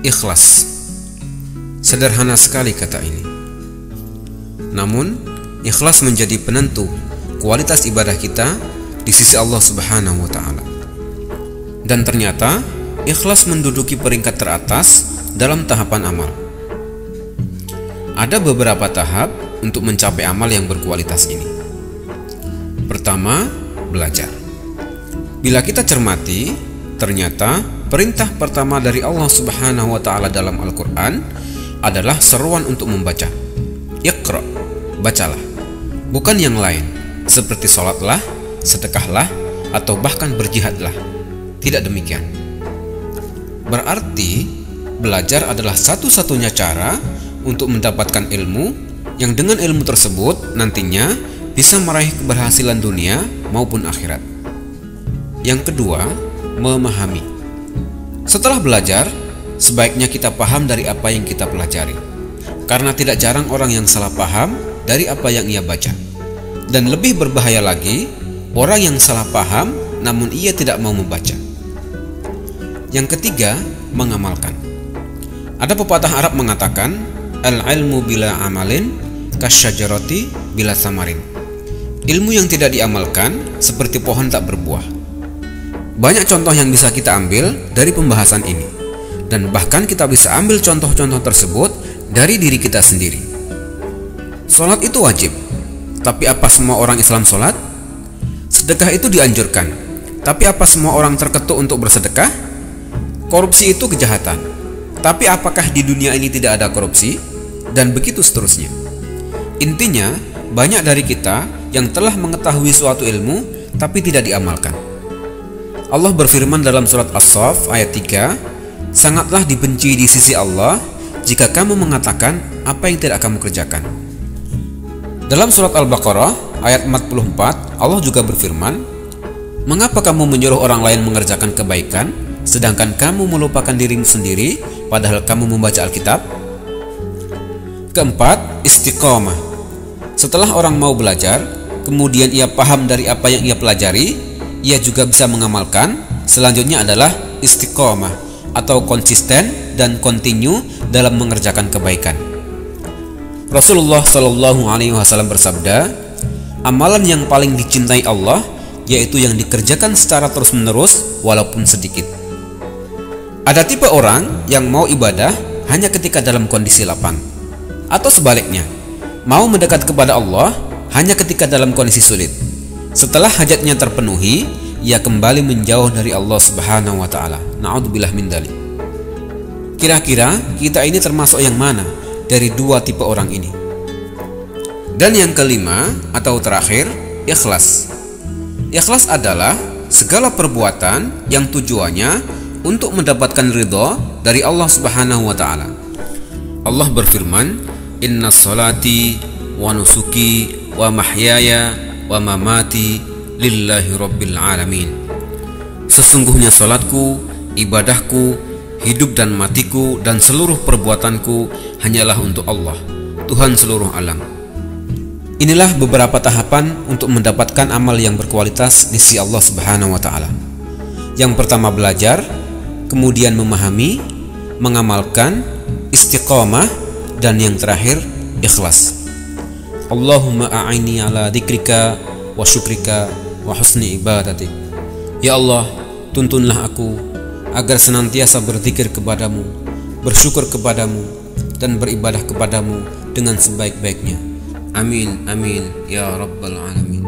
Ikhlas. Sederhana sekali kata ini. Namun, ikhlas menjadi penentu kualitas ibadah kita di sisi Allah Subhanahu wa Ta'ala. Dan ternyata, ikhlas menduduki peringkat teratas dalam tahapan amal. Ada beberapa tahap untuk mencapai amal yang berkualitas ini. Pertama, belajar. Bila kita cermati, ternyata perintah pertama dari Allah Subhanahu wa Ta'ala dalam Al-Quran adalah seruan untuk membaca. Iqra, bacalah. Bukan yang lain, seperti sholatlah, sedekahlah, atau bahkan berjihadlah. Tidak demikian. Berarti, belajar adalah satu-satunya cara untuk mendapatkan ilmu yang dengan ilmu tersebut nantinya bisa meraih keberhasilan dunia maupun akhirat. Yang kedua, memahami. Setelah belajar, sebaiknya kita paham dari apa yang kita pelajari. Karena tidak jarang orang yang salah paham dari apa yang ia baca. Dan lebih berbahaya lagi, orang yang salah paham namun ia tidak mau membaca. Yang ketiga, mengamalkan. Ada pepatah Arab mengatakan, al-ilmu bila amalin kasyajarati bila samarin. Ilmu yang tidak diamalkan seperti pohon tak berbuah. Banyak contoh yang bisa kita ambil dari pembahasan ini. Dan bahkan kita bisa ambil contoh-contoh tersebut dari diri kita sendiri. Sholat itu wajib. Tapi apa semua orang Islam sholat? Sedekah itu dianjurkan. Tapi apa semua orang terketuk untuk bersedekah? Korupsi itu kejahatan. Tapi apakah di dunia ini tidak ada korupsi? Dan begitu seterusnya. Intinya, banyak dari kita yang telah mengetahui suatu ilmu tapi tidak diamalkan. Allah berfirman dalam surat As-Saff ayat 3, sangatlah dibenci di sisi Allah jika kamu mengatakan apa yang tidak kamu kerjakan. Dalam surat Al-Baqarah ayat 44, Allah juga berfirman, mengapa kamu menyuruh orang lain mengerjakan kebaikan sedangkan kamu melupakan dirimu sendiri padahal kamu membaca Alkitab? Keempat, istiqomah. Setelah orang mau belajar, kemudian ia paham dari apa yang ia pelajari, ia juga bisa mengamalkan. Selanjutnya adalah istiqomah atau konsisten dan kontinu dalam mengerjakan kebaikan. Rasulullah Shallallahu Alaihi Wasallam bersabda, amalan yang paling dicintai Allah yaitu yang dikerjakan secara terus-menerus walaupun sedikit. Ada tipe orang yang mau ibadah hanya ketika dalam kondisi lapang, atau sebaliknya, mau mendekat kepada Allah hanya ketika dalam kondisi sulit. Setelah hajatnya terpenuhi, ia kembali menjauh dari Allah Subhanahu wa Ta'ala. Na'udzubillah min dzalik. Kira-kira kita ini termasuk yang mana dari dua tipe orang ini? Dan yang kelima atau terakhir, ikhlas. Ikhlas adalah segala perbuatan yang tujuannya untuk mendapatkan ridha dari Allah Subhanahu wa Ta'ala. Allah berfirman, inna sholati wa nusuki wa mahyaya wa mamati lillahi rabbil alamin. Sesungguhnya salatku, ibadahku, hidup dan matiku dan seluruh perbuatanku hanyalah untuk Allah, Tuhan seluruh alam. Inilah beberapa tahapan untuk mendapatkan amal yang berkualitas di sisi Allah Subhanahu wa Ta'ala. Yang pertama belajar, kemudian memahami, mengamalkan, istiqomah, dan yang terakhir ikhlas. Allahumma a'ini ala dzikrika wa syukrika wa husni ibadatik. Ya Allah, tuntunlah aku agar senantiasa berzikir kepadamu, bersyukur kepadamu, dan beribadah kepadamu dengan sebaik-baiknya. Amin, amin, ya rabbal alamin.